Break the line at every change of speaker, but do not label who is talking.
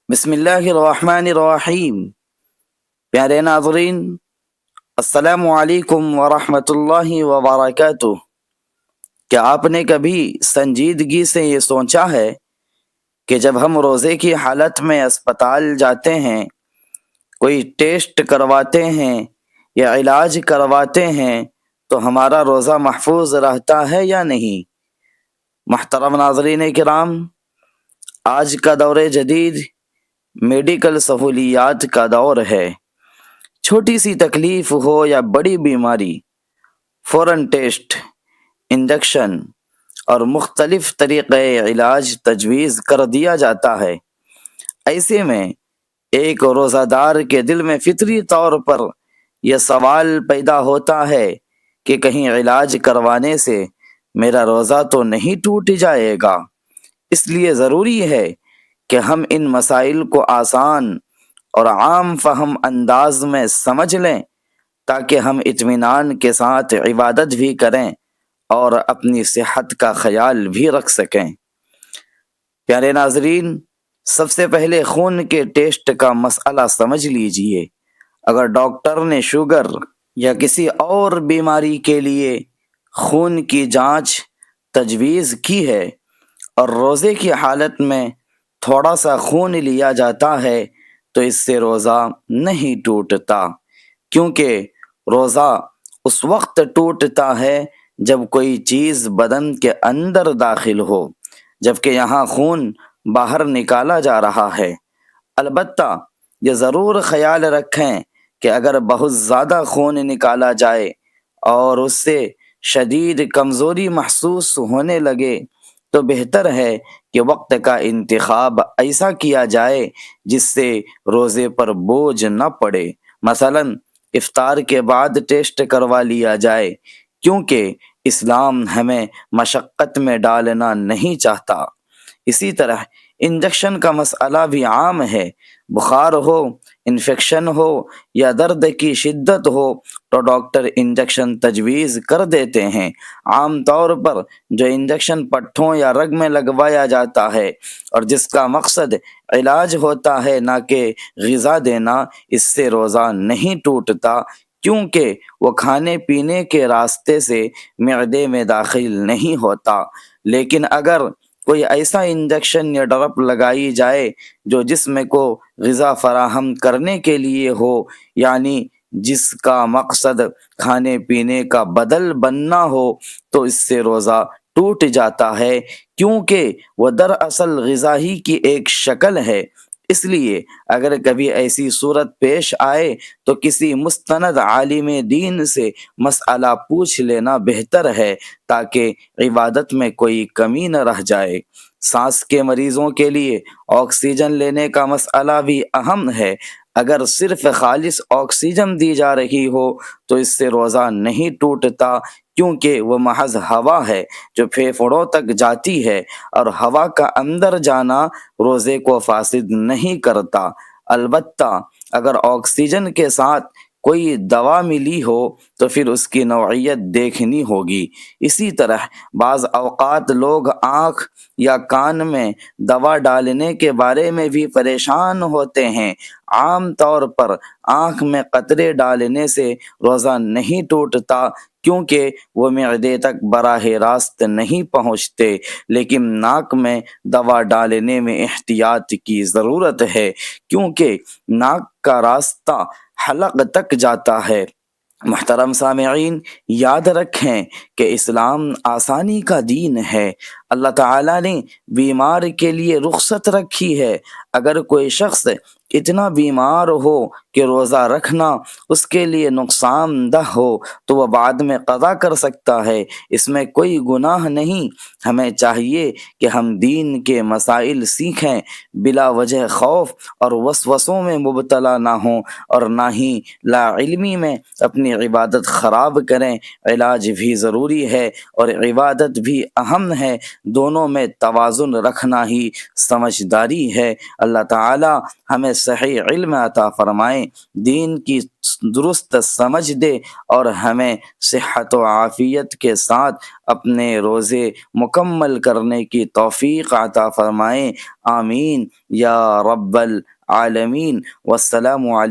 بسم اللہ الرحمن الرحیم۔ پیارے ناظرین، السلام علیکم ورحمۃ اللہ وبرکاتہ۔ کیا آپ نے کبھی سنجیدگی سے یہ سوچا ہے کہ جب ہم روزے کی حالت میں اسپتال جاتے ہیں، کوئی ٹیسٹ کرواتے ہیں یا علاج کرواتے ہیں تو ہمارا روزہ محفوظ رہتا ہے یا نہیں؟ محترم ناظرین کرام، آج کا دور جدید میڈیکل سہولیات کا دور ہے۔ چھوٹی سی تکلیف ہو یا بڑی بیماری، فوراً ٹیسٹ، انجیکشن اور مختلف طریقے علاج تجویز کر دیا جاتا ہے۔ ایسے میں ایک روزہ دار کے دل میں فطری طور پر یہ سوال پیدا ہوتا ہے کہ کہیں علاج کروانے سے میرا روزہ تو نہیں ٹوٹ جائے گا۔ اس لیے ضروری ہے کہ ہم ان مسائل کو آسان اور عام فہم انداز میں سمجھ لیں تاکہ ہم اطمینان کے ساتھ عبادت بھی کریں اور اپنی صحت کا خیال بھی رکھ سکیں۔ پیارے ناظرین، سب سے پہلے خون کے ٹیسٹ کا مسئلہ سمجھ لیجئے۔ اگر ڈاکٹر نے شوگر یا کسی اور بیماری کے لیے خون کی جانچ تجویز کی ہے اور روزے کی حالت میں تھوڑا سا خون لیا جاتا ہے تو اس سے روزہ نہیں ٹوٹتا، کیونکہ روزہ اس وقت ٹوٹتا ہے جب کوئی چیز بدن کے اندر داخل ہو، جبکہ یہاں خون باہر نکالا جا رہا ہے۔ البتہ یہ ضرور خیال رکھیں کہ اگر بہت زیادہ خون نکالا جائے اور اس سے شدید کمزوری محسوس ہونے لگے تو بہتر ہے کہ وقت کا انتخاب ایسا کیا جائے جس سے روزے پر بوجھ نہ پڑے۔ مثلا افطار کے بعد ٹیسٹ کروا لیا جائے، کیونکہ اسلام ہمیں مشقت میں ڈالنا نہیں چاہتا۔ اسی طرح انجیکشن کا مسئلہ بھی عام ہے۔ بخار ہو، انفیکشن ہو یا درد کی شدت ہو تو ڈاکٹر انجیکشن تجویز کر دیتے ہیں۔ عام طور پر جو انجیکشن پٹھوں یا رگ میں لگوایا جاتا ہے اور جس کا مقصد علاج ہوتا ہے نہ کہ غذا دینا، اس سے روزہ نہیں ٹوٹتا، کیونکہ وہ کھانے پینے کے راستے سے معدے میں داخل نہیں ہوتا۔ لیکن اگر کوئی ایسا انجیکشن یا ڈرپ لگائی جائے جو جسم کو غذا فراہم کرنے کے لیے ہو، یعنی جس کا مقصد کھانے پینے کا بدل بننا ہو، تو اس سے روزہ ٹوٹ جاتا ہے، کیونکہ وہ دراصل غذا ہی کی ایک شکل ہے۔ اس لیے اگر کبھی ایسی صورت پیش آئے تو کسی مستند عالم دین سے مسئلہ پوچھ لینا بہتر ہے تاکہ عبادت میں کوئی کمی نہ رہ جائے۔ سانس کے مریضوں کے لیے آکسیجن لینے کا مسئلہ بھی اہم ہے۔ اگر صرف خالص آکسیجن دی جا رہی ہو تو اس سے روزہ نہیں ٹوٹتا، کیونکہ وہ محض ہوا ہے جو پھیپھڑوں تک جاتی ہے، اور ہوا کا اندر جانا روزے کو فاسد نہیں کرتا۔ البتہ اگر آکسیجن کے ساتھ کوئی دوا ملی ہو تو پھر اس کی نوعیت دیکھنی ہوگی۔ اسی طرح بعض اوقات لوگ آنکھ یا کان میں دوا ڈالنے کے بارے میں بھی پریشان ہوتے ہیں۔ عام طور پر آنکھ میں قطرے ڈالنے سے روزہ نہیں ٹوٹتا، کیونکہ وہ معدے تک براہ راست نہیں پہنچتے، لیکن ناک میں دوا ڈالنے میں احتیاط کی ضرورت ہے، کیونکہ ناک کا راستہ حلق تک جاتا ہے۔ محترم سامعین، یاد رکھیں کہ اسلام آسانی کا دین ہے۔ اللہ تعالیٰ نے بیمار کے لیے رخصت رکھی ہے۔ اگر کوئی شخص اتنا بیمار ہو کہ روزہ رکھنا اس کے لیے نقصان دہ ہو تو وہ بعد میں قضا کر سکتا ہے، اس میں کوئی گناہ نہیں۔ ہمیں چاہیے کہ ہم دین کے مسائل سیکھیں، بلا وجہ خوف اور وسوسوں میں مبتلا نہ ہوں، اور نہ ہی لا علمی میں اپنی عبادت خراب کریں۔ علاج بھی ضروری ہے اور عبادت بھی اہم ہے، دونوں میں توازن رکھنا ہی سمجھداری ہے۔ اللہ تعالی ہمیں صحیح علم عطا فرمائے، دین کی درست سمجھ دے اور ہمیں صحت و عافیت کے ساتھ اپنے روزے مکمل کرنے کی توفیق عطا فرمائے۔ آمین یا رب العالمین۔ والسلام علیکم۔